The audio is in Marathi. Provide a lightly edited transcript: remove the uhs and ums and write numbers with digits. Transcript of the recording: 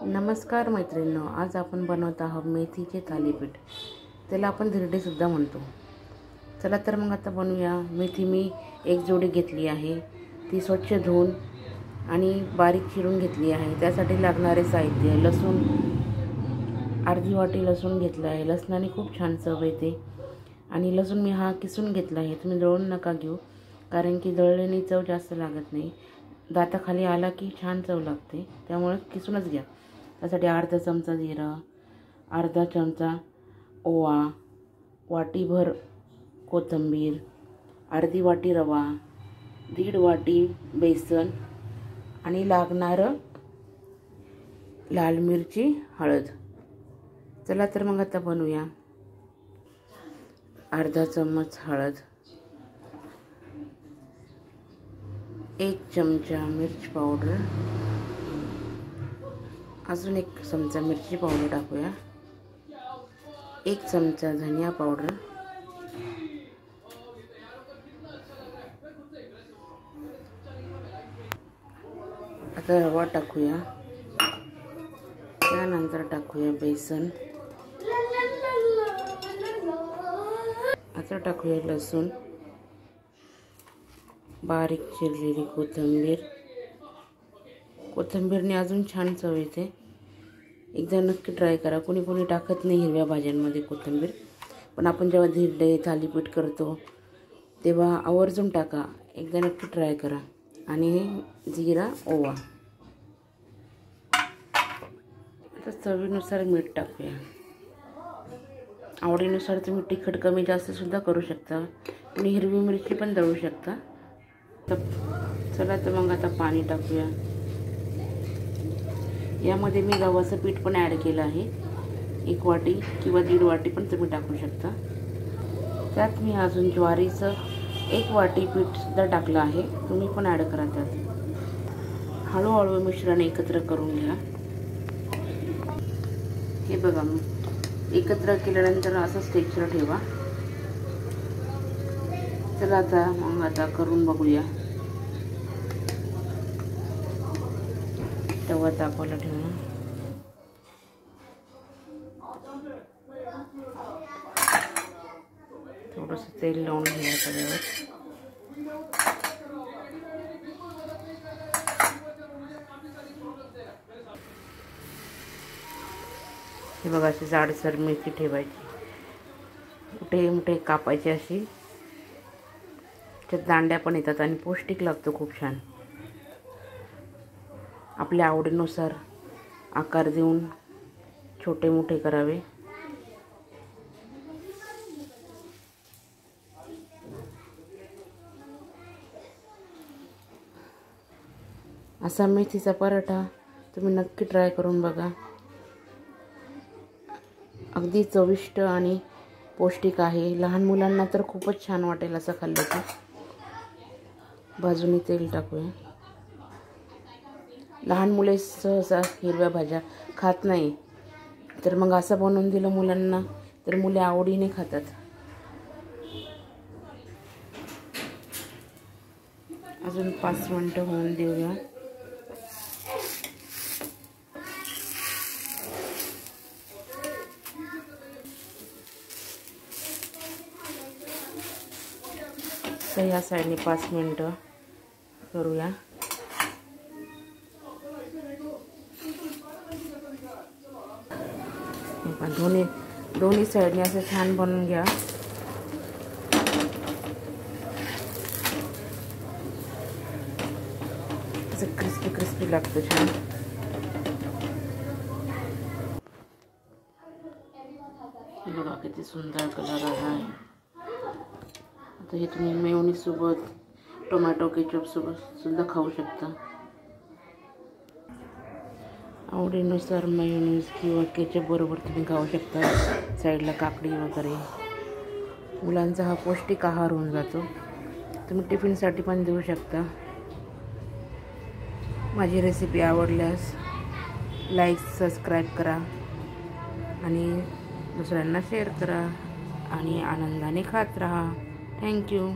नमस्कार मैत्रिणींनो, आज आपण बनवत आहोत मेथीचे थालीपीठ. त्याला आपण धिरडेसुद्धा म्हणतो. चला तर मग आता बनवूया. मेथी मी एक जोडी घेतली आहे. ती स्वच्छ धुवून आणि बारीक चिरून घेतली आहे. त्यासाठी लागणारे साहित्य: लसूण, अर्धी वाटी लसूण घेतला आहे. लसणाने खूप छान चव येते. आणि लसूण मी हा किसून घेतला आहे. तुम्ही दळून नका घेऊ, कारण की दळल्याने चव जास्त लागत नाही. दाताखाली आला की छान चव लागते, त्यामुळे किसूनच घ्या. त्यासाठी अर्धा चमचा जिरं, अर्धा चमचा ओवा, वाटीभर कोथिंबीर, अर्धी वाटी रवा, 1.5 वाटी बेसन आणि लागणारं लाल मिरची, हळद. चला तर मग आता बनवूया. अर्धा चम्मच हळद, 1 चमचा मिरची पावडर, अजून 1 चमचा मिरची पावडर टाकूया. 1 चमचा धनिया पावडर, आता रवा टाकूया. त्यानंतर टाकूया बेसन. आता टाकूया लसूण, बारीक चिरलेली कोथिंबीर. कोथिंबीरने अजून छान चव येते. एकदा नक्की ट्राय करा. कोणी टाकत नाही हिरव्या भाज्यांमध्ये कोथिंबीर, पण आपण जेव्हा धिरडे थालीपीठ करतो तेव्हा आवर्जून टाका. एकदा नक्की ट्राय करा. आणि जिरा, ओवा. आता चवीनुसार मीठ टाकूया. आवडीनुसार तुम्ही तिखट कमी जास्त सुद्धा करू शकता. तुम्ही हिरवी मिरची पण दळू शकता. चला तर मग आता पाणी टाकूया. यामध्ये मी गव्हाचं पीठ पण ॲड केलं आहे. 1 वाटी किंवा 1.5 वाटी पण तुम्ही टाकू शकता. त्यात मी अजून ज्वारीचं 1 वाटी पीठसुद्धा टाकलं आहे. तुम्ही पण ॲड करा त्यात. हळूहळू मिश्रण एकत्र करून घ्या. हे बघा, एकत्र केल्यानंतर असंच टेक्स्चर ठेवा. चला आता करून बघूया. तवा तापायला ठेवा. थोडंसं तेल लावून घ्या तव्यावर. हे बघा, अशी जाडसर मेथी ठेवायची. मोठे कापायचे अशी. त्यात दांड्या पण येतात आणि पौष्टिक लागतो खूप छान. आपल्या आवडीनुसार आकार देऊन छोटे मोठे करावे. असा मेथीचा पराठा तुम्ही नक्की ट्राय करून बघा. अगदी चविष्ट आणि पौष्टिक आहे. लहान मुलांना तर खूपच छान वाटेल असं खाल्लं की. बाजूने तेल टाकूया. लहान मुले सहसा हिरव्या भाज्या खात नाही, तर मग असं बनवून दिलं मुलांना तर मुले आवडीने खातात. अजून 5 मिनिटं होऊन देऊया. तर ह्या साईडने 5 मिनिटं करूया. दोन्ही साईडने असं छान बनवून घ्या. असं क्रिस्पी लागतं छान. बघा किती सुंदर कलर आहे. आता हे तुम्ही मेयोनीज सोबत, टोमॅटो केचप सोबत सुद्धा खाऊ शकता. आवडीनुसार मेयोनीज किंवा केचप बरोबर तुम्ही खाऊ शकता. साईडला काकडी वगैरे. मुलांचा हा पौष्टिक आहार होऊन जातो. तुम्ही टिफिनसाठी पण देऊ शकता. माझी रेसिपी आवडल्यास लाईक, सबस्क्राईब करा आणि दुसऱ्यांना शेअर करा आणि आनंदाने खात राहा. थँक्यू.